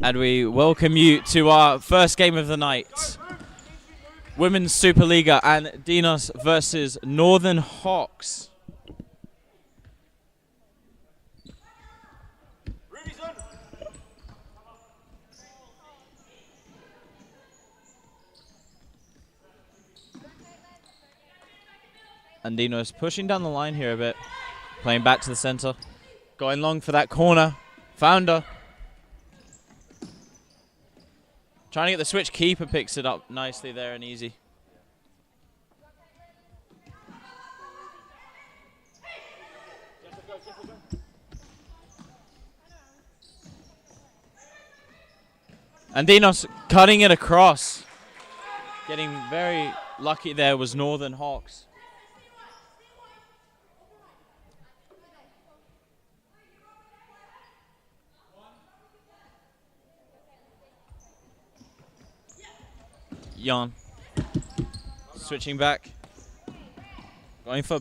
And we welcome you to our first game of the night. Women's Supa-Liga, Andinas versus Northern Hawks. Andinas pushing down the line here a bit. Playing back to the center. Going long for that corner. Found her. Trying to get the switch. Keeper picks it up nicely there and easy. Andinas cutting it across. Getting very lucky there was Northern Hawks. Jan. Switching back. Going for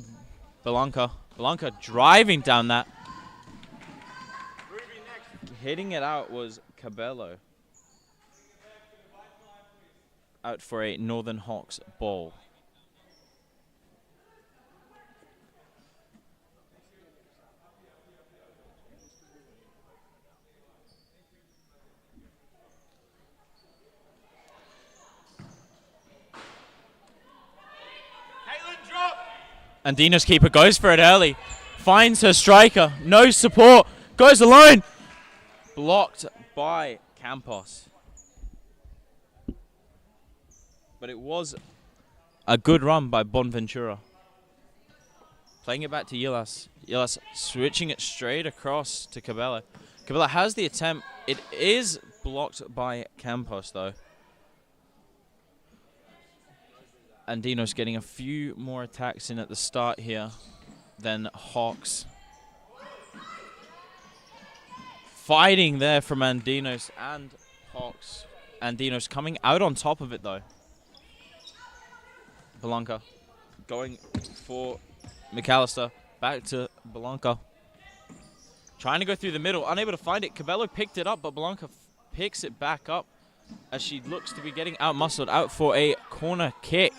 Blanca. Blanca driving down that. Hitting it out was Cabello. Out for a Northern Hawks ball. Andinas keeper goes for it early. Finds her striker. No support. Goes alone. Blocked by Campos. But it was a good run by Bonventura. Playing it back to Yilas. Yilas switching it straight across to Cabela. Cabela has the attempt. It is blocked by Campos though. Andinos getting a few more attacks in at the start here than Hawks. Fighting there from Andinos and Hawks. Andinos coming out on top of it though. Blanca going for McAllister. Back to Blanca. Trying to go through the middle. Unable to find it. Cabello picked it up, but Blanca picks it back up as she looks to be getting out-muscled out for a corner kick.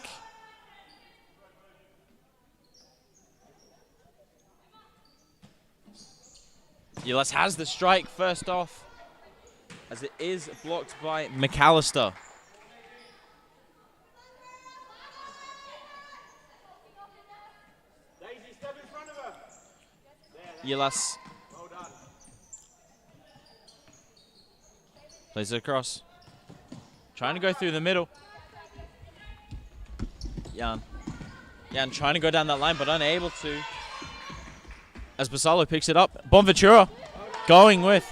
Yilas has the strike first off as it is blocked by McAllister. Yilas plays it across. Trying to go through the middle. Jan trying to go down that line, but unable to. As Basalo picks it up. Bonventura going with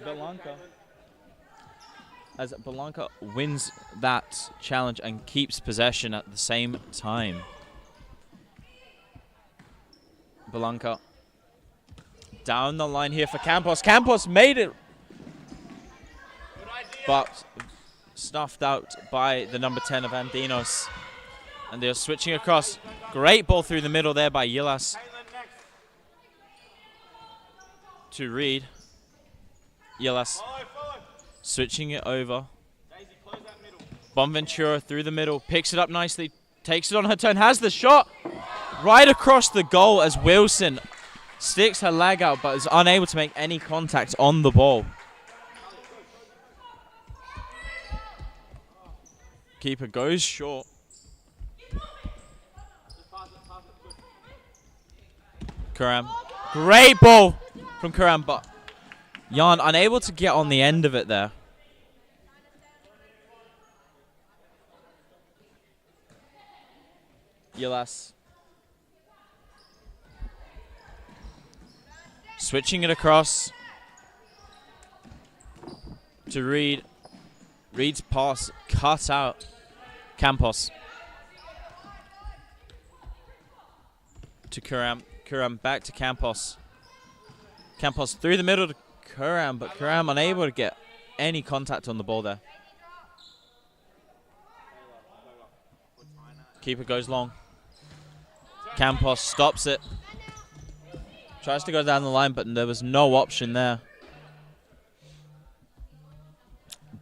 Blanca. As Blanca wins that challenge and keeps possession at the same time. Blanca down the line here for Campos. Campos made it, but snuffed out by the number 10 of Andinos. And they're switching across. Great ball through the middle there by Yilas. To Reed. Yilas switching it over. Bonventura through the middle. Picks it up nicely. Takes it on her turn. Has the shot. Right across the goal as Wilson sticks her leg out but is unable to make any contact on the ball. Keeper goes short. Kuram. Great ball from Kuram, but Jan unable to get on the end of it there. Yilas. Switching it across to Reed. Reed's pass cut out. Campos. To Kuram. Kuram back to Campos. Campos through the middle to Kuram, but Kuram unable to get any contact on the ball there. Keeper goes long. Campos stops it. Tries to go down the line, but there was no option there.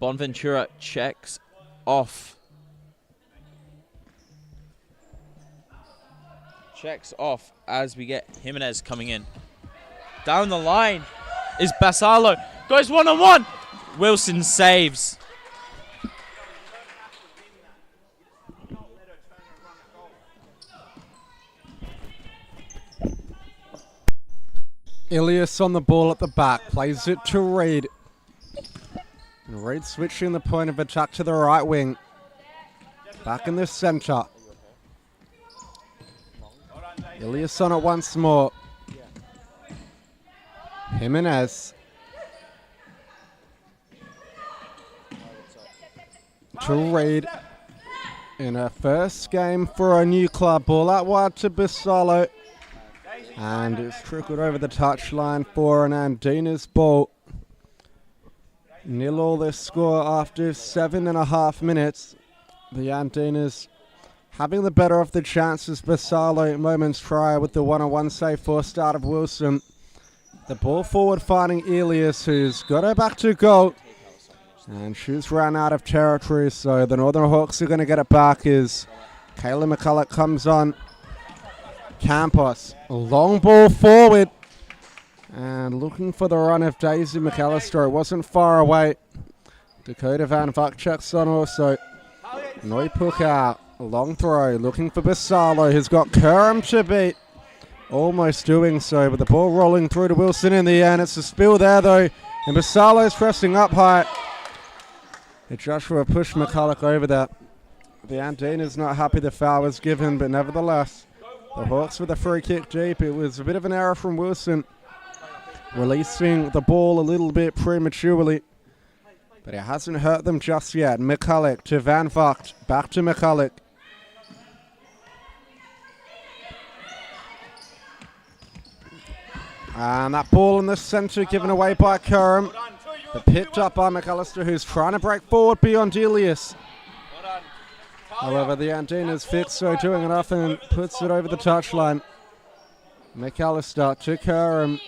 Bonventura checks off. Checks off as we get Jimenez coming in. Down the line is Basalo. Goes one-on-one. Wilson saves. Ilias on the ball at the back. Plays it to Reed. And Reed switching the point of attack to the right wing. Back in the centre. Ilias on it once more. Jimenez. To Reed. In her first game for a new club. Ball out wide to Basalo. And it's trickled over the touchline for an Andinas ball. 0-0 this score after 7.5 minutes. The Andinas having the better of the chances. Basalo moments prior with the one-on-one save forced out of Wilson. The ball forward finding Elias, who's got her back to goal. And she's ran out of territory, so the Northern Hawks are going to get it back as Kayla McCulloch comes on. Campos, a long ball forward. And looking for the run of Daisy McAllister. It wasn't far away. Dakota Van Vuck checks on also. Noipuk out. A long throw. Looking for Basalo, who's got Kerem to beat. Almost doing so, but the ball rolling through to Wilson in the end. It's a spill there, though. And Basalo's pressing up high. And Joshua pushed McCulloch over that. The Andinas not happy the foul was given, but nevertheless, the Hawks with a free kick deep. It was a bit of an error from Wilson, releasing the ball a little bit prematurely. But it hasn't hurt them just yet. McCulloch to Van Vught. Back to McCulloch. And that ball in the centre given away by Kerem. But picked up by McAllister, who's trying to break forward beyond Elias. However, the Andinas fix so doing enough and puts it over the touchline. McAllister to Kerem.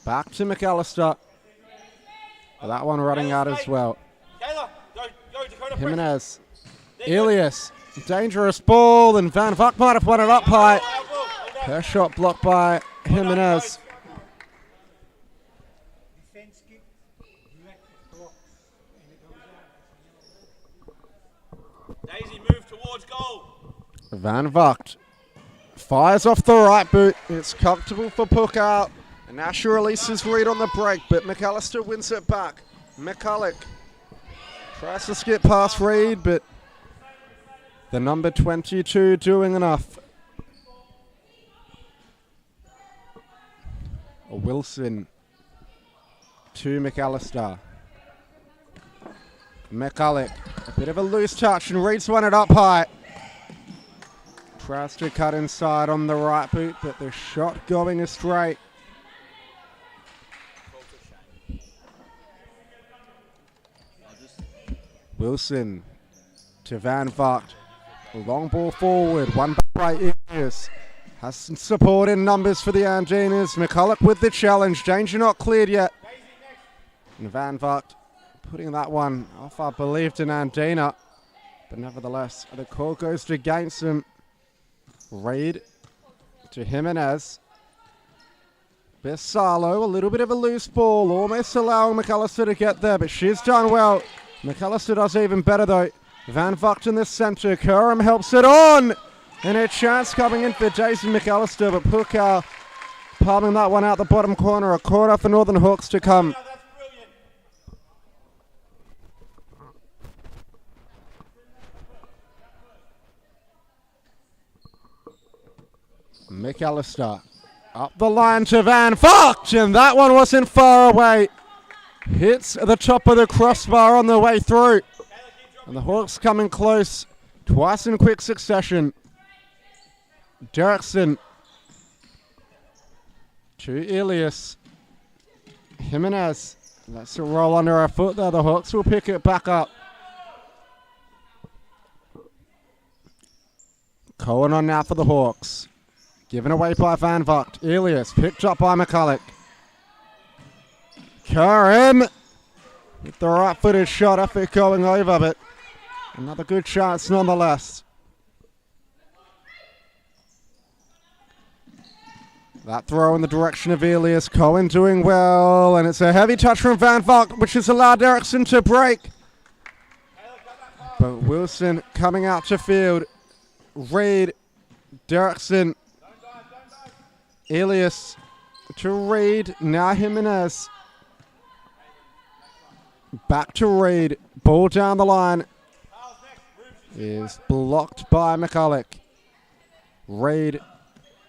Back to McAllister. That one running out as well. Jimenez. Elias. Dangerous ball, and Van Vuck might have won it up high. Her shot blocked by Jimenez. Daisy move towards goal. Van Vught fires off the right boot. It's comfortable for Puck out. And now she releases Reed on the break, but McAllister wins it back. McCulloch tries to skip past Reed, but the number 22 doing enough. Wilson to McAllister. McCulloch, a bit of a loose touch, and Reed's won it up high. Tries to cut inside on the right boot, but the shot going astray. Wilson to Van Vught. A long ball forward, one back by Elias. Has some support in numbers for the Andinas. McCulloch with the challenge. Danger not cleared yet. And Van Vught putting that one off, I believe, to Andina. But nevertheless, the call goes against him. Reed to Jimenez. Basalo, a little bit of a loose ball, almost allowing McAllister to get there, but she's done well. McAllister does even better though. Van Vught in the centre. Kerem helps it on. And a chance coming in for Daisy McAllister, but Pukau palming that one out the bottom corner. A corner for Northern Hawks to come. McAllister up the line to Van Vught, and that one wasn't far away. Hits the top of the crossbar on the way through. And the Hawks coming close twice in quick succession. Derrickson to Elias. Jimenez lets it roll under her foot there. The Hawks will pick it back up. Cohen on now for the Hawks. Given away by Van Vught. Elias picked up by McCulloch. Kerem With the right-footed shot, effort going over, but another good chance nonetheless. That throw in the direction of Elias. Cohen doing well, and it's a heavy touch from Van Vogt, which has allowed Eriksson to break. But Wilson coming out to field. Reed, Derrickson, Elias to Reed, now Jimenez. Back to Reed, ball down the line. Is blocked by McCulloch. Reed,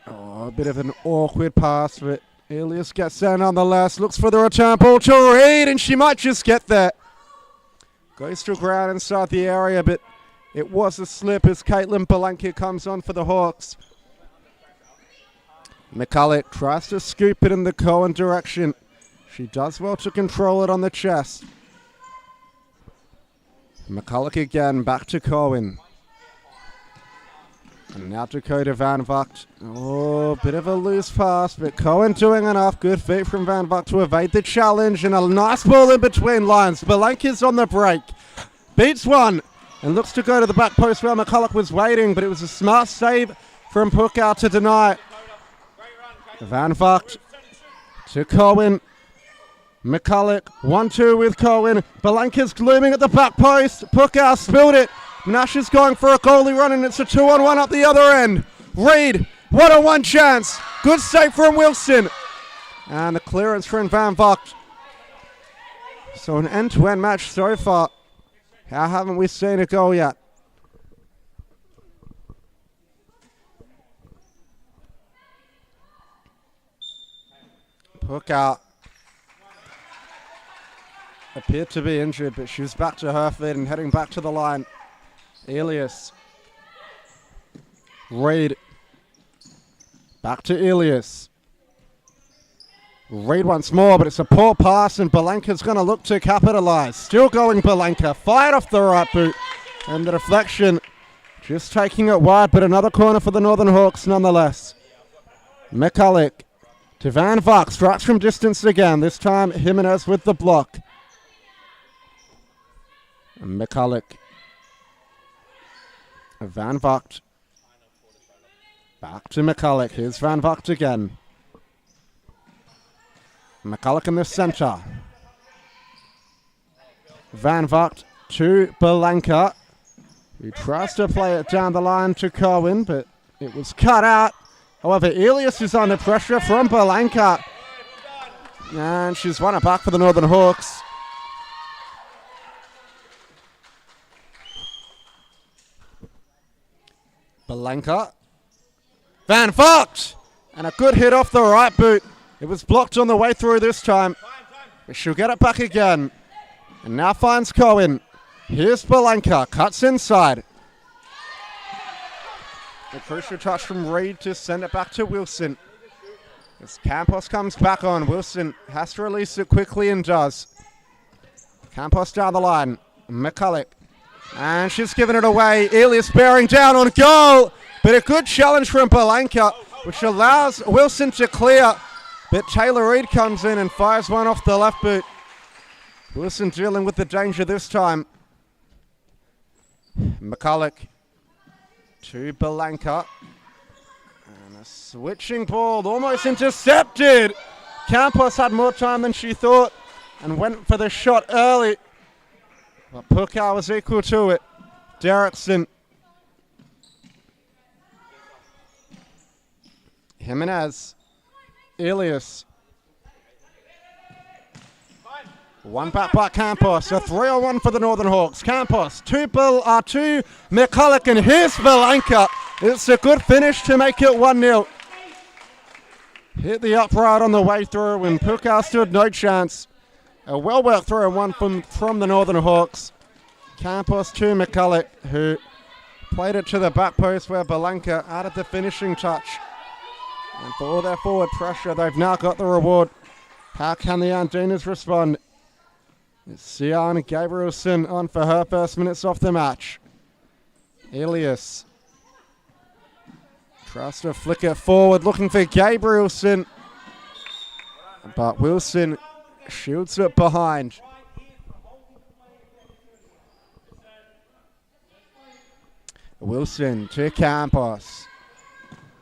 a bit of an awkward pass, but Elias gets there nonetheless. Looks for the return ball to Reed, and she might just get there. Goes to ground inside the area, but it was a slip as Caitlin Belenke comes on for the Hawks. McCulloch tries to scoop it in the Cohen direction. She does well to control it on the chest. McCulloch again, back to Cohen. And now Dakota Van Vogt. Oh, bit of a loose pass, but Cohen doing enough. Good feet from Van Vogt to evade the challenge, and a nice ball in between lines. Belenke's on the break. Beats one, and looks to go to the back post where McCulloch was waiting, but it was a smart save from Pukau to deny. Van Vogt to Cohen. McCulloch, 1-2 with Cohen. Belenke's glooming at the back post. Pukau spilled it. Nash is going for a goalie run, and it's a 2-on-1 up the other end. Reed, 1-on-1 chance. Good save from Wilson. And the clearance from Van Vogt. So an end-to-end match so far. How haven't we seen a goal yet? Pukau appeared to be injured, but she was back to her feet and heading back to the line. Elias. Reed. Back to Elias. Reed once more, but it's a poor pass, and Belenke's going to look to capitalize. Still going Belenke. Fired off the right boot. And the deflection just taking it wide, but another corner for the Northern Hawks nonetheless. McCulloch to Van Vogt. Strikes from distance again. This time Jimenez with the block. McCulloch. Van Vogt. Back to McCulloch. Here's Van Vogt again. McCulloch in the center. Van Vogt to Belenke, who tries to play it down the line to Cohen, but it was cut out. However, Elias is under pressure from Belenke, and she's won it back for the Northern Hawks. Belenke. Van Vogt! And a good hit off the right boot. It was blocked on the way through this time. But she'll get it back again. And now finds Cohen. Here's Belenke. Cuts inside. A crucial touch from Reed to send it back to Wilson. As Campos comes back on, Wilson has to release it quickly and does. Campos down the line. McCulloch. And she's given it away. Elias bearing down on goal. But a good challenge from Belenke, which allows Wilson to clear. But Taylor Reed comes in and fires one off the left boot. Wilson dealing with the danger this time. McCulloch to Belenke. And a switching ball, almost intercepted. Campos had more time than she thought and went for the shot early. But Pukau was equal to it. Derrickson. Jimenez. Elias. One back by Campos. A 3-on-1 for the Northern Hawks. Campos to McCulloch, and here's Belenke. It's a good finish to make it 1-0. Hit the upright on the way through, and Pukau stood no chance. A well-worked 3-on-1 from the Northern Hawks. Campos to McCulloch, who played it to the back post where Belenke added the finishing touch. And for all their forward pressure, they've now got the reward. How can the Andinas respond? It's Sian Gabrielson on for her first minutes off the match. Elias tries to flick it forward, looking for Gabrielson. But Wilson shields it behind. Wilson to Campos.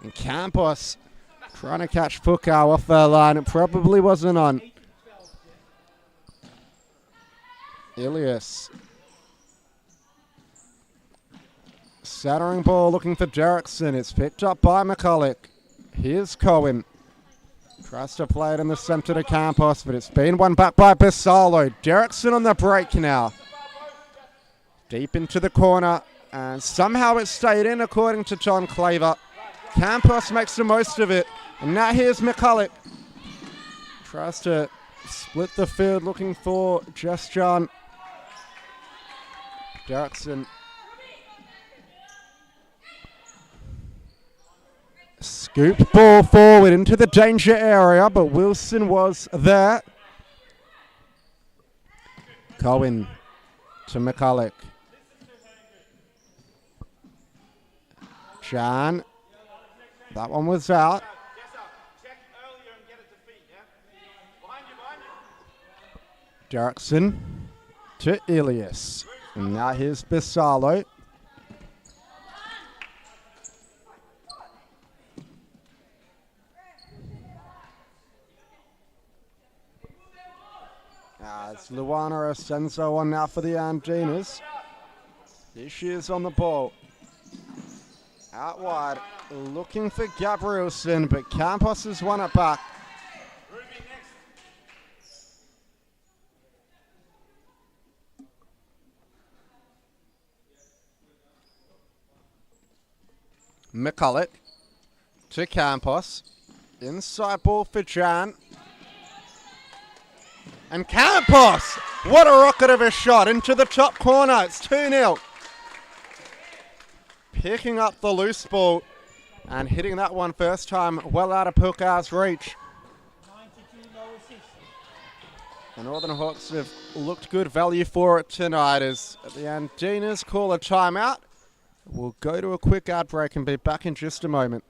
And Campos trying to catch Pukau off their line. It probably wasn't on. Ilias. Centering ball looking for Derrickson. It's picked up by McCulloch. Here's Cohen. Tries to play it in the centre to Campos, but it's been won back by Basalo. Derrickson on the break now. Deep into the corner, and somehow it stayed in according to John Claver. Campos makes the most of it, and now here's McCulloch. Tries to split the field looking for Just John. Derrickson. Scooped ball forward into the danger area, but Wilson was there. Cohen to McCulloch. Jan. That one was out. Derrickson to Ilias. And now here's Basalo. It's Luana Asenso on now for the Andinas. Here she is on the ball. Out wide, looking for Gabrielson, but Campos has won it back. McCulloch to Campos. Inside ball for Jan. And Campos! What a rocket of a shot into the top corner. It's 2-0. Picking up the loose ball and hitting that one first time well out of Pukau's reach. The Northern Hawks have looked good value for it tonight as the Andinas call a timeout. We'll go to a quick ad break and be back in just a moment.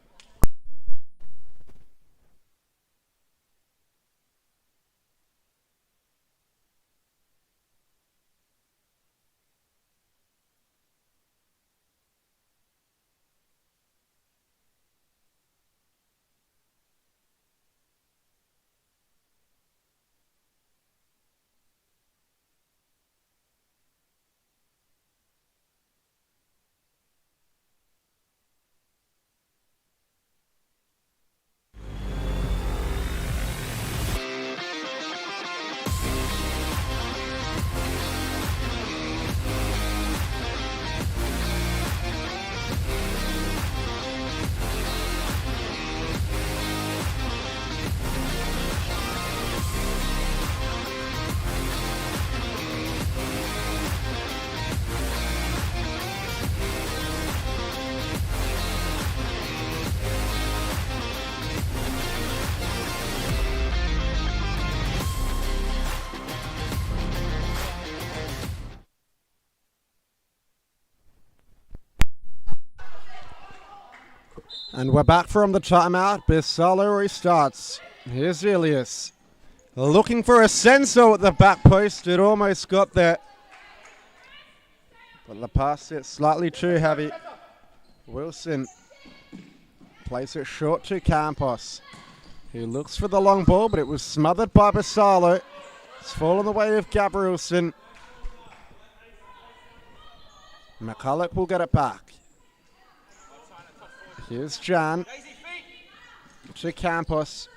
And we're back from the timeout. Basalo restarts. Here's Ilias. Looking for Asenso at the back post. It almost got there. But the pass hit slightly too heavy. Wilson plays it short to Campos. He looks for the long ball, but it was smothered by Basalo. It's fallen the way of Gabrielson. McCulloch will get it back. Here's Jan to Campos.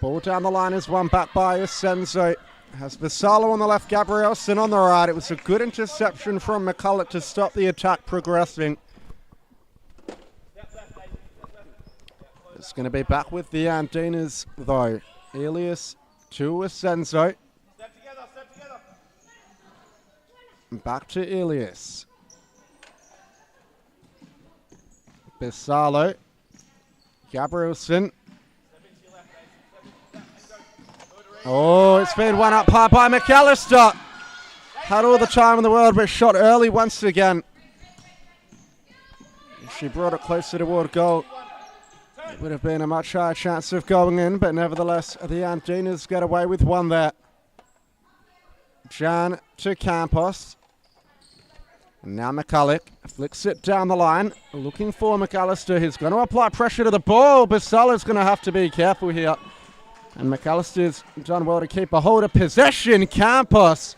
Ball down the line is won back by Asenso. Has Basalo on the left, Gabrielson on the right. It was a good interception from McCulloch to stop the attack progressing. It's going to be back with the Andinas though. Ilias to Asenso. Back to Ilias. Basalo. Gabrielson. Oh, it's been won up high by McAllister. Had all the time in the world, but shot early once again. If she brought it closer toward goal, it would have been a much higher chance of going in, but nevertheless, the Andinas get away with one there. Jan to Campos. And now McCulloch flicks it down the line, looking for McAllister. He's going to apply pressure to the ball. Basalo's going to have to be careful here. And McAllister's done well to keep a hold of possession. Campos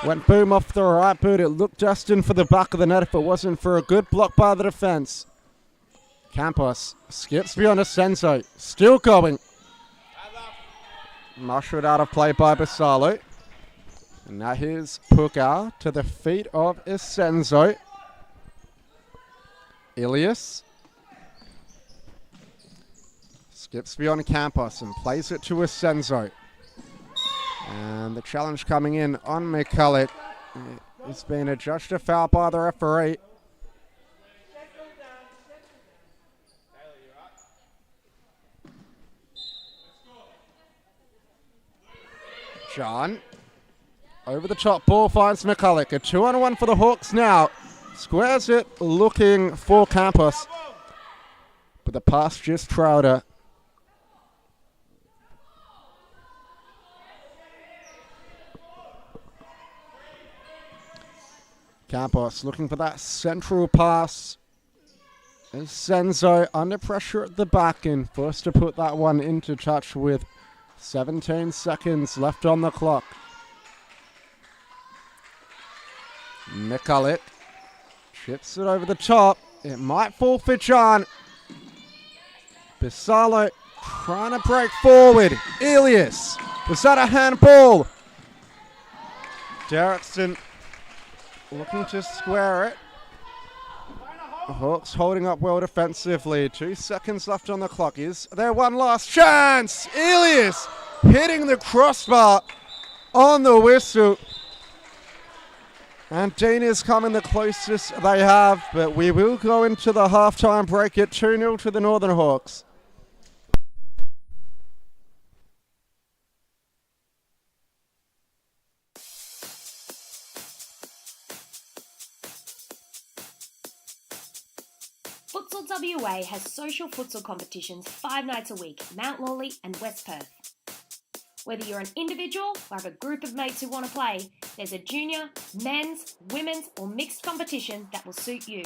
went boom off the right boot. It looked destined for the back of the net if it wasn't for a good block by the defense. Campos skips beyond Asenzo. Still going. Mushered out of play by Basalo. And now here's Puka to the feet of Asenzo. Ilias skips beyond Campos and plays it to Asenzo. And the challenge coming in on McCulloch. It's been adjudged a foul by the referee. John, over the top ball finds McCulloch. A 2-on-1 for the Hawks now. Squares it, looking for Campos. But the pass just trailed her. Campos looking for that central pass. Senzo under pressure at the back and forced to put that one into touch with 17 seconds left on the clock. McCulloch chips it over the top. It might fall for John. Basalo trying to break forward. Ilias, was that a handball? Derrickson looking to square it. The Hawks holding up well defensively. 2 seconds left on the clock. Is there one last chance? Ilias hitting the crossbar on the whistle. Andinas coming the closest they have, but we will go into the halftime break at 2-0 to the Northern Hawks. Futsal WA has social futsal competitions 5 nights a week, Mount Lawley and West Perth. Whether you're an individual or have a group of mates who want to play, there's a junior, men's, women's or mixed competition that will suit you.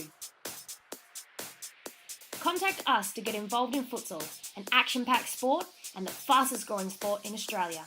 Contact us to get involved in futsal, an action-packed sport and the fastest growing sport in Australia.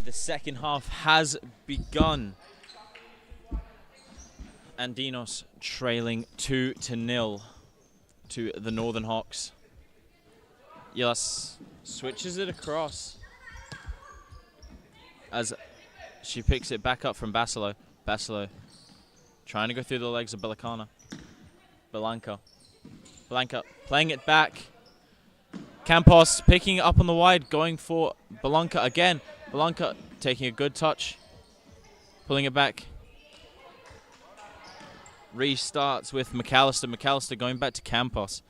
The second half has begun. Andinas trailing 2-0 to the Northern Hawks. Yes, switches it across as she picks it back up from Basalo. Basalo trying to go through the legs of Belanca. Belanca playing it back. Campos picking it up on the wide, going for Belanca again. Belanca taking a good touch, pulling it back. Restarts with McAllister. McAllister going back to Campos.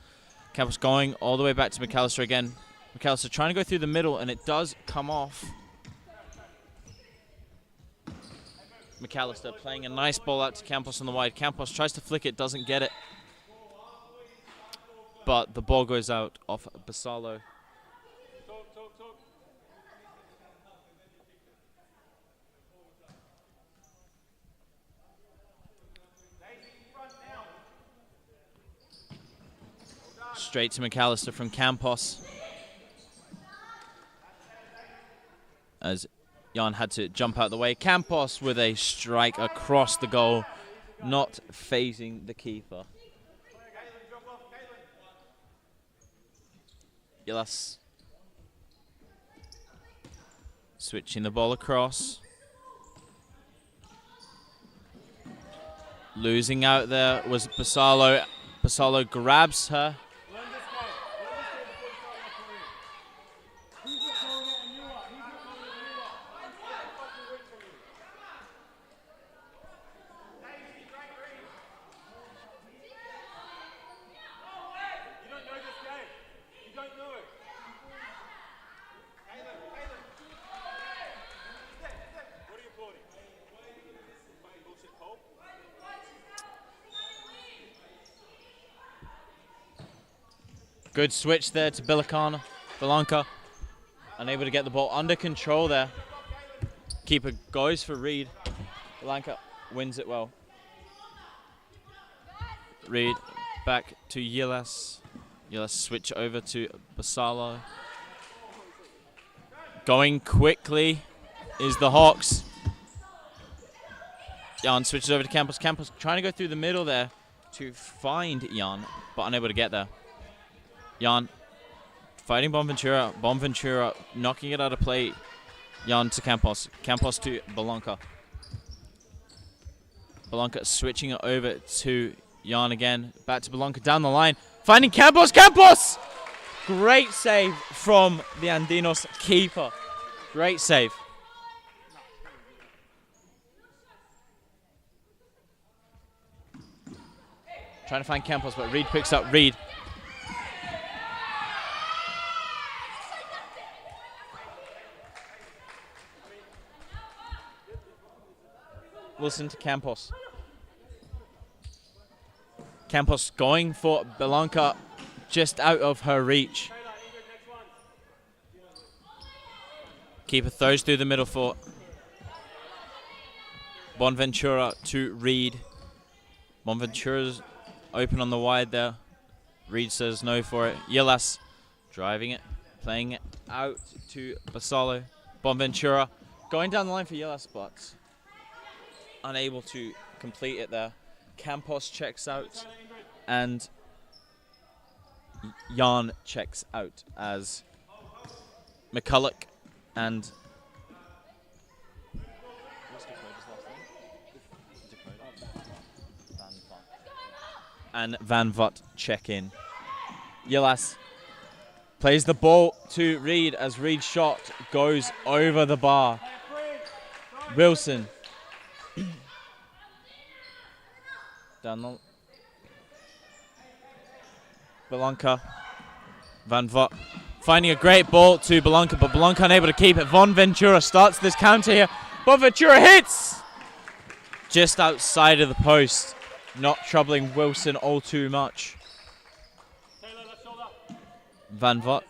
Campos going all the way back to McAllister again. McAllister trying to go through the middle, and it does come off. McAllister playing a nice ball out to Campos on the wide. Campos tries to flick it, doesn't get it. But the ball goes out off Basalo. Straight to McAllister from Campos. As Jan had to jump out the way. Campos with a strike across the goal. not phasing the keeper. Yes. Switching the ball across. Losing out there was Basalo. Basalo grabs her. Good switch there to Belanca. Unable to get the ball under control there. Keeper goes for Reed. Belanca wins it well. Reed back to Yilas. Yilas switch over to Basalo. Going quickly is the Hawks. Jan switches over to Campos. Campos trying to go through the middle there to find Jan, but unable to get there. Jan fighting Bonventura. Bonventura knocking it out of play. Jan to Campos. Campos to Belanca. Belanca switching it over to Jan again. Back to Belanca down the line. Finding Campos. Campos! Great save from the Andinos keeper. Great save. Trying to find Campos, but Reed picks up Reed. Wilson to Campos. Campos going for Belanca, just out of her reach. Keeper throws through the middle for Bonventura to Reed. Bonventura's open on the wide there. Reed says no for it. Yilas driving it, playing it out to Basalo. Bonventura going down the line for Yilas, but unable to complete it there. Campos checks out and Jan checks out as McCulloch and Van Vot check in. Yilas plays the ball to Reed as Reed's shot goes over the bar. Wilson down the Belanca. Van Vot finding a great ball to Belanca, but Belanca unable to keep it. Bonventura starts this counter here. Bonventura hits! Just outside of the post. Not troubling Wilson all too much. Van Vot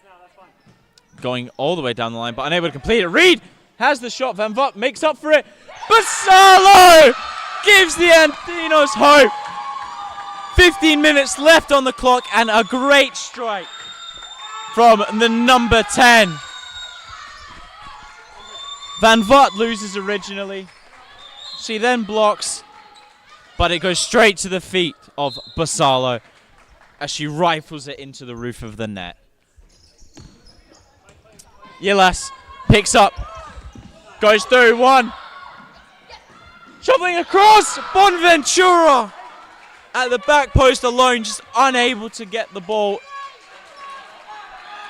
going all the way down the line, but unable to complete it. Reed has the shot. Van Vot makes up for it. Basalo gives the Andinos hope. 15 minutes left on the clock and a great strike from the number 10. Van Vot loses originally. She then blocks, but it goes straight to the feet of Basalo as she rifles it into the roof of the net. Yilas picks up, goes through one. Shoveling across, Bonventura at the back post alone, just unable to get the ball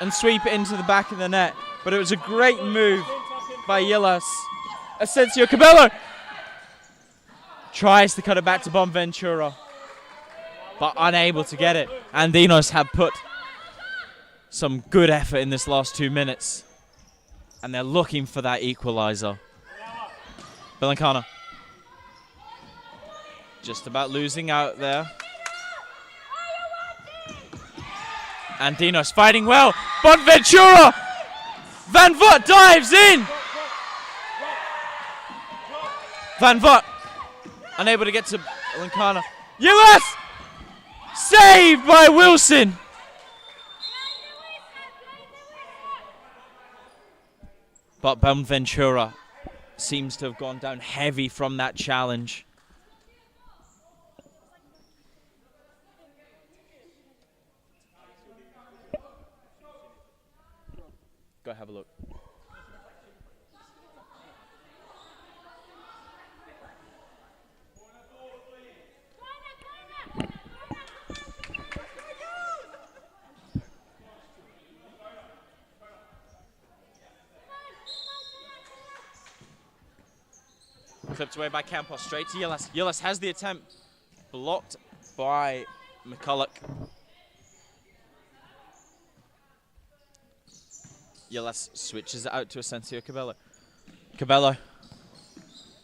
and sweep it into the back of the net. But it was a great move by Yilas. Asensio Cabello tries to cut it back to Bonventura, but unable to get it. Andinos have put some good effort in this last 2 minutes, and they're looking for that equalizer. Belancana just about losing out there. Andinos fighting well. Bonventura! Van Vot dives in! Van Vot unable to get to Belancana. Yilas! Saved by Wilson! But Bonventura seems to have gone down heavy from that challenge. look. Clipped away by Campos, straight to Yillas. Yillas has the attempt, blocked by McCulloch. Yillas switches it out to Asensio Cabello. Cabello.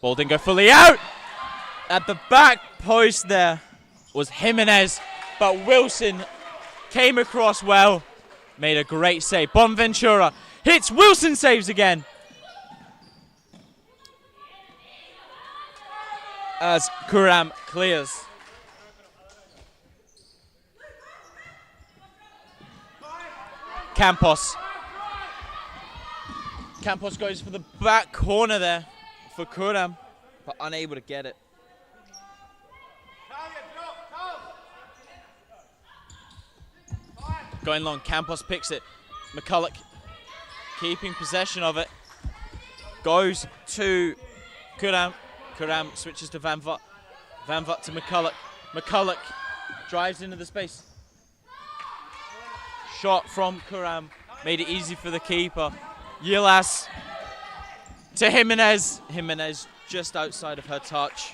Ball didn't go fully out. At the back post there was Jimenez, but Wilson came across well. Made a great save. Bonventura hits, Wilson saves again. As Kuram clears. Campos. Campos goes for the back corner there for Kuram, but unable to get it. Going long, Campos picks it. McCulloch keeping possession of it. Goes to Kuram. Kuram switches to Van Vogt. Van Vogt to McCulloch. McCulloch drives into the space. Shot from Kuram. Made it easy for the keeper. Yillas to Jimenez. Jimenez just outside of her touch.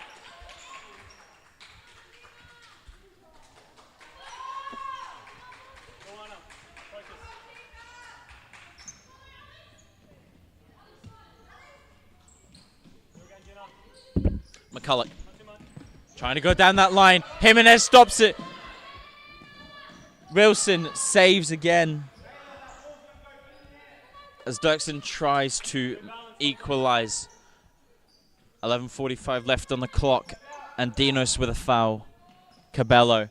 McCulloch trying to go down that line. Jimenez stops it. Wilson saves again as Dirksen tries to equalize. 11:45 left on the clock. Andinas with a foul. Cabello.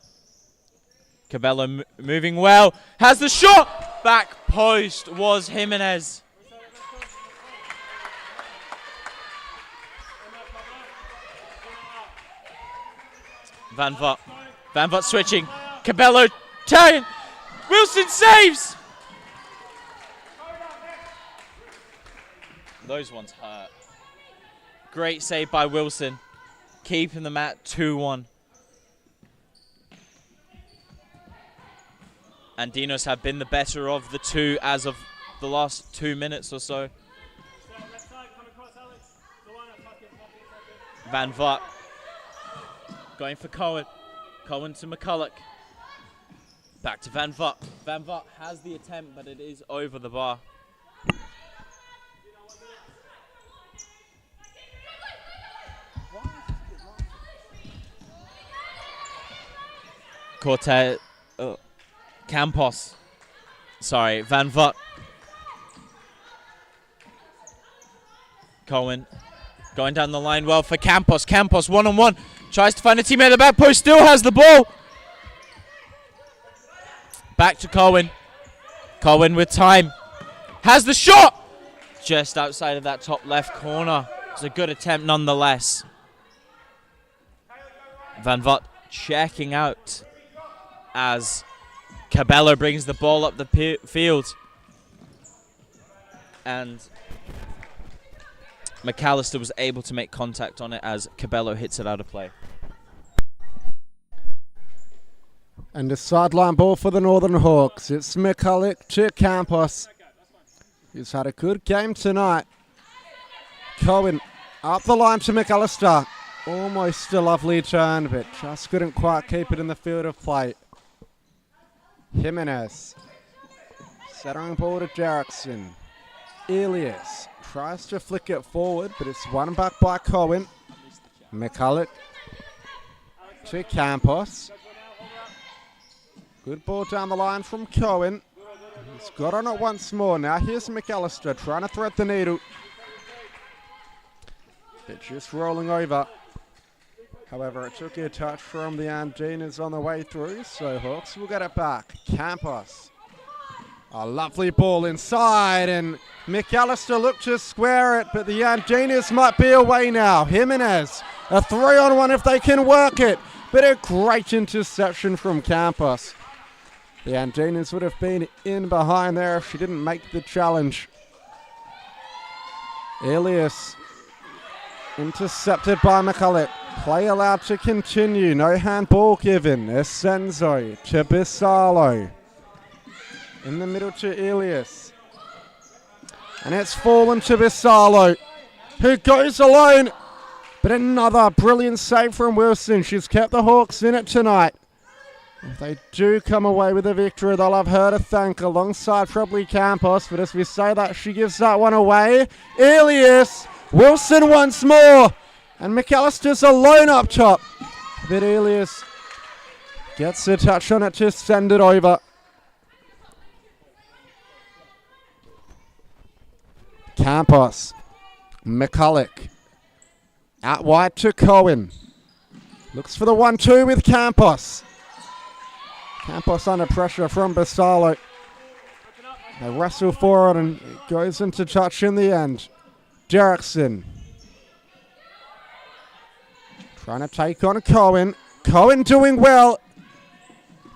Cabello moving well. Has the shot. Back post was Jimenez. Van Vogt. Van Vogt switching. Cabello turning. Wilson saves. Those ones hurt. Great save by Wilson. Keeping them at 2-1. Andinas have been the better of the two as of the last 2 minutes or so. Van Vogt. Going for Cohen. Cohen to McCulloch. Back to Van Vogt. Van Vogt has the attempt, but it is over the bar. Cortez. Campos. Sorry, Van Vogt. Cohen. Going down the line well for Campos. Campos one-on-one. Tries to find a teammate at the back post. Still has the ball. Back to Cohen. Cohen with time. Has the shot. Just outside of that top left corner. It's a good attempt nonetheless. Van Vogt checking out as Cabello brings the ball up the field. And McAllister was able to make contact on it as Cabello hits it out of play. And a sideline ball for the Northern Hawks. It's McCulloch to Campos. He's had a good game tonight. Cohen up the line to McAllister. Almost a lovely turn, but just couldn't quite keep it in the field of play. Jimenez. Centering ball to Derrickson. Elias tries to flick it forward, but it's won back by Cohen. McCulloch to Campos. Good ball down the line from Cohen. He's got on it once more. Now here's McAllister trying to thread the needle. But just rolling over. However, it took a touch from the Andinas on the way through, so Hawks will get it back. Campos. A lovely ball inside, and McAllister looked to square it, but the Andinas might be away now. Jimenez, a 3-on-1 if they can work it, but a great interception from Campos. The Andinas would have been in behind there if she didn't make the challenge. Elias intercepted by McCulloch. Play allowed to continue. No handball given. Essenzo to Bisalo. In the middle to Elias. And it's fallen to Bisalo, who goes alone. But another brilliant save from Wilson. She's kept the Hawks in it tonight. If they do come away with a victory, they'll have her to thank alongside probably Campos. But as we say that, she gives that one away. Elias, Wilson once more. And McAllister's alone up top. But Elias gets a touch on it to send it over. Campos, McCulloch. Out wide to Cohen. Looks for the 1-2 with Campos. Campos under pressure from Bisalo. They wrestle forward and it goes into touch in the end. Derrickson. Trying to take on Cohen. Cohen doing well.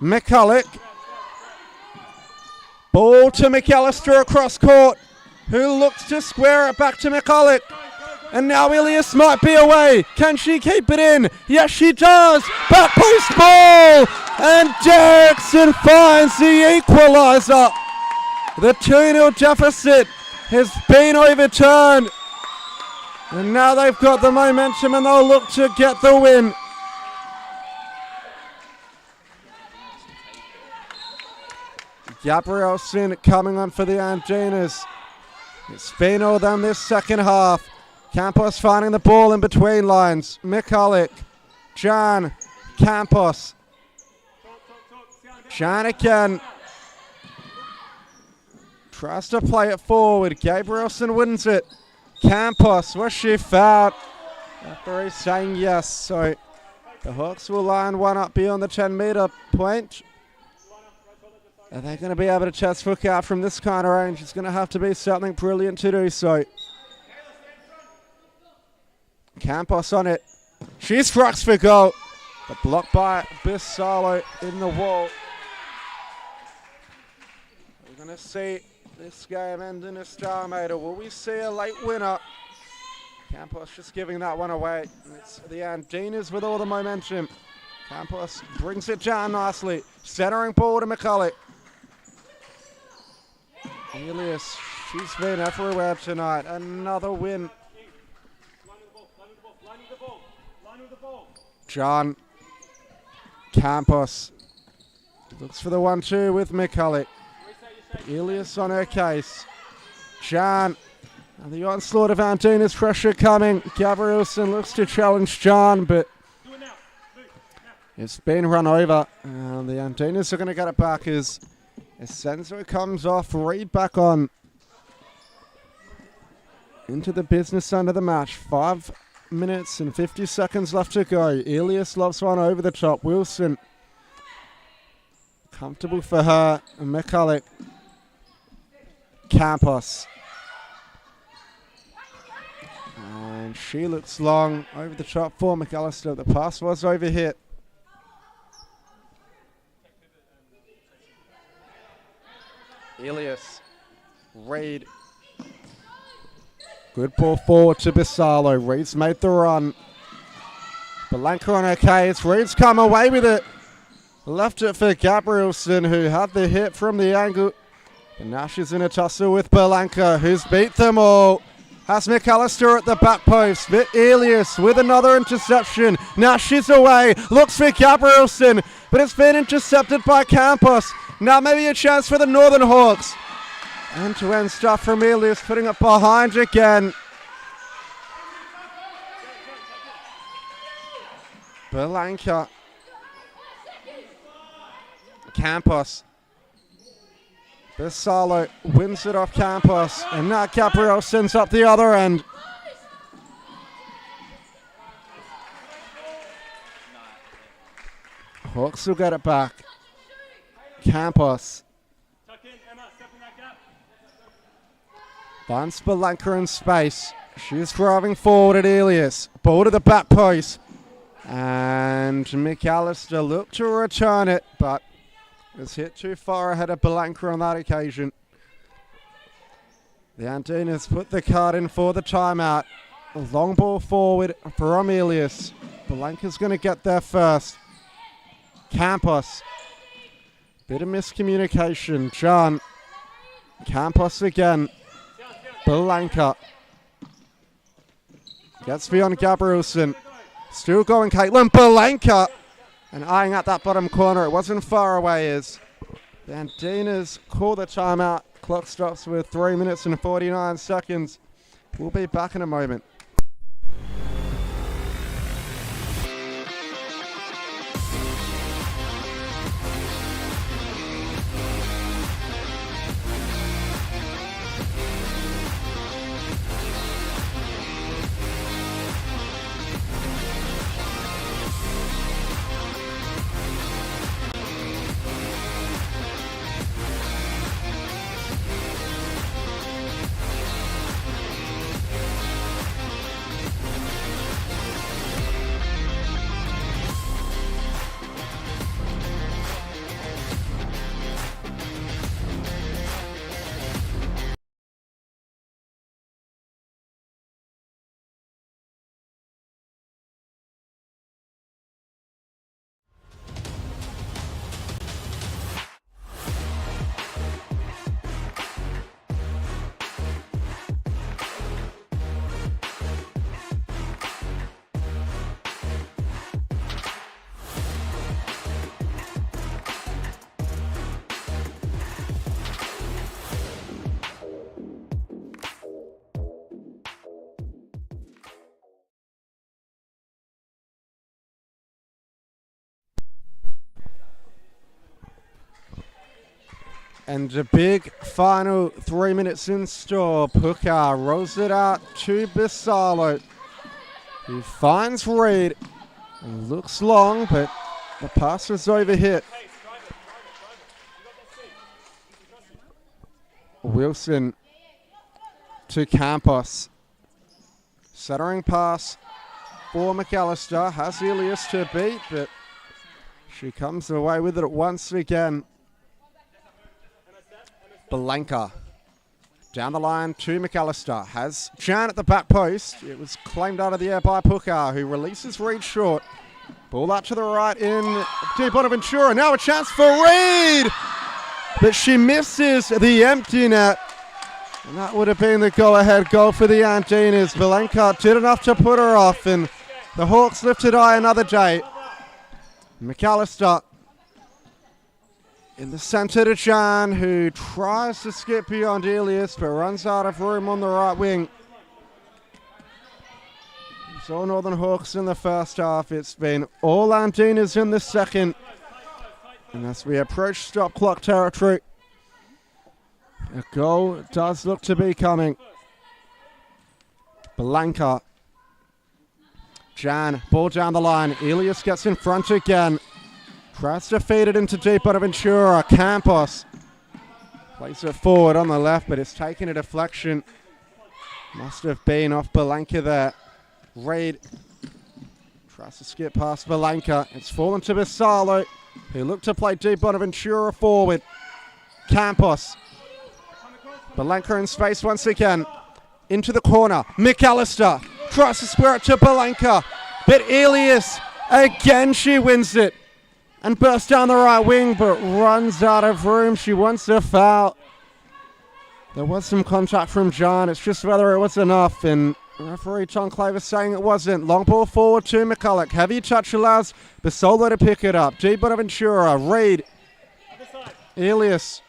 McCulloch. Ball to McAllister across court, who looks to square it back to McCulloch. And now Elias might be away. Can she keep it in? Yes, she does. Back post ball. And Derrickson finds the equaliser. The 2-0 deficit has been overturned. And now they've got the momentum and they'll look to get the win. Gabrielson coming on for the Andinas. It's been all them this second half. Campos finding the ball in between lines. McCulloch, Jan, Campos. Jan again. Tries to play it forward. Gabrielson wins it. Campos, was she fouled? Referee saying yes, so the Hawks will line one up beyond the 10-metre point. Are they going to be able to chest hook out from this kind of range? It's going to have to be something brilliant to do so. Campos on it. She strikes for goal, but blocked by Bisalo in the wall. We're going to see this game end in a stalemate, or will we see a late winner? Campos just giving that one away. It's the Andinas with all the momentum. Campos brings it down nicely. Centering ball to McCulloch. Elias, she's been everywhere tonight. Another win. John Campos looks for the 1-2 with McCulloch. Elias on her case. John, and the onslaught of Andinas, pressure coming. Gabrielson looks to challenge John, but it's been run over. And the Andinas are going to get it back as Senzo comes off. Reed back on into the business end of the match. 5 minutes and 50 seconds left to go. Elias loves one over the top. Wilson, comfortable for her. And McCulloch. Campos. And she looks long over the top for McAllister. The pass was overhit. Elias. Reed. Good ball forward to Bisalo. Reed's made the run. Belanca on her case. Reed's come away with it. Left it for Gabrielson, who had the hit from the angle. And now she's in a tussle with Belanca, who's beat them all. Has McAllister at the back post. But Elias with another interception. Now she's away. Looks for Gabrielson, but it's been intercepted by Campos. Now maybe a chance for the Northern Hawks. End-to-end stuff from Elias, putting it behind again. Belanca. Campos. Bisalo wins it off Campos, and now Gabriel sends up the other end. Hawks will get it back. Campos. Finds Belanca in space. She's driving forward at Elias. Ball to the back post. And McAllister looked to return it, but was hit too far ahead of Belanca on that occasion. The Andinas put the card in for the timeout. A long ball forward for Emilius. Belenka's going to get there first. Campos. Bit of miscommunication. John. Campos again. Belenka. Gets beyond Gabrielson. Still going Caitlin. Belenka. And eyeing at that bottom corner. It wasn't far away as the Andinas call the timeout. Clock stops with 3 minutes and 49 seconds. We'll be back in a moment. And a big final 3 minutes in store. Pukar rolls it out to Bisalo. He finds Reed. And looks long, but the pass was overhit. Wilson to Campos. Centering pass for McAllister. Has Elias to beat, but she comes away with it once again. Belenka down the line to McAllister. Has Jan at the back post. It was claimed out of the air by Pukar, who releases Reed short. Ball out to the right in deep Bonaventura. Now a chance for Reed, but she misses the empty net. And that would have been the go-ahead goal for the Andinas. Belenka did enough to put her off, and the Hawks lifted eye another day. McAllister in the centre to Jan, who tries to skip beyond Elias, but runs out of room on the right wing. It's all Northern Hawks in the first half. It's been all Andinas in the second. And as we approach stop clock territory, a goal does look to be coming. Belenka. Jan, ball down the line. Elias gets in front again. Tries to feed it into deep Bonaventura. Campos plays it forward on the left, but it's taken a deflection. Must have been off Belenka there. Reed tries to skip past Belenka. It's fallen to Bisalo, who looked to play deep Bonaventura forward. Campos. Belenka in space once again. Into the corner. McAllister tries to square it to Belenka, but Elias, again she wins it. And bursts down the right wing, but runs out of room. She wants a foul. There was some contact from John. It's just whether it was enough. And referee Tom Claver saying it wasn't. Long ball forward to McCulloch. Heavy touch allows Bisolo to pick it up. Deep Bonaventura. Reed. Elias.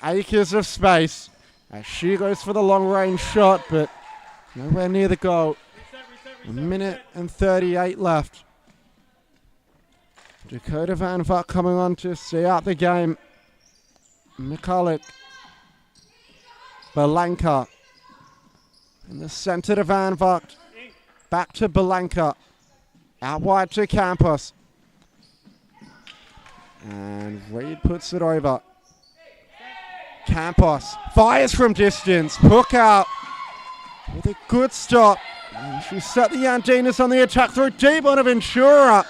Acres of space as she goes for the long range shot, but nowhere near the goal. A minute and 38 left. Dakota Van Vuck coming on to see out the game. McCulloch. Belenka. In the centre to Van Vuck. Back to Belenka. Out wide to Campos. And Reed puts it over. Campos fires from distance. Hook out with a good stop. And she set the Andinas on the attack through deep on Ventura,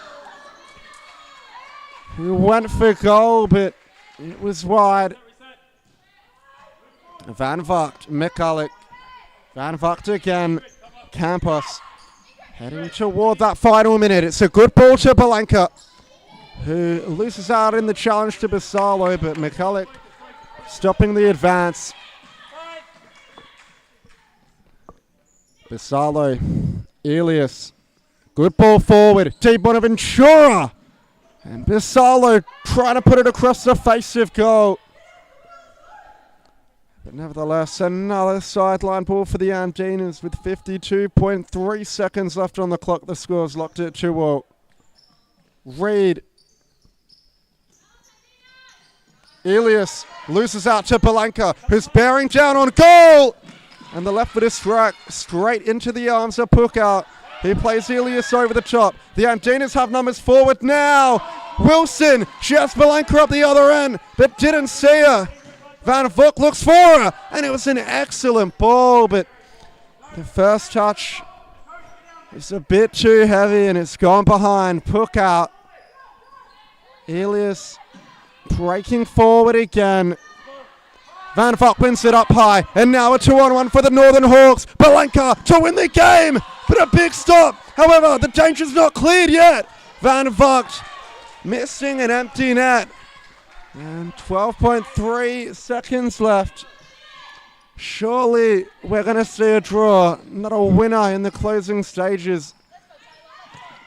who went for goal, but it was wide. Van Vogt, Mikulik. Van Vogt again. Campos heading toward that final minute. It's a good ball to Belenka, who loses out in the challenge to Basalo, but Mikulik stopping the advance. Basalo, Elias, good ball forward, deep Bonaventura, and Basalo trying to put it across the face of goal. But nevertheless, another sideline ball for the Andinas with 52.3 seconds left on the clock. The score's locked at 2-0. Reed. Elias loses out to Belenka, who's bearing down on goal. And the left foot is struck straight into the arms of Pukout. He plays Elias over the top. The Andinas have numbers forward now. Wilson, she has Belenka up the other end, but didn't see her. Van Vogt looks for her, and it was an excellent ball, but the first touch is a bit too heavy, and it's gone behind. Pukout. Elias breaking forward again. Van Vogt wins it up high, and now a 2-on-1 for the Northern Hawks. Belenka to win the game, but a big stop. However, the danger's not cleared yet. Van Vogt missing an empty net. And 12.3 seconds left. Surely we're going to see a draw, not a winner in the closing stages.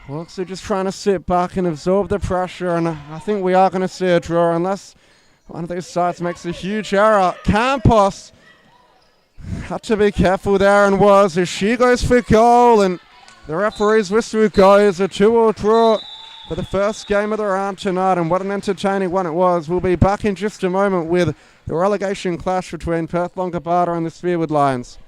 Hawks are just trying to sit back and absorb the pressure, and I think we are going to see a draw unless one of these sides makes a huge error. Campos had to be careful there and was, as she goes for goal, and the referee's whistle goes. A 2-2 draw for the first game of the round tonight, and what an entertaining one it was. We'll be back in just a moment with the relegation clash between Perth Longobardo and the Spearwood Lions.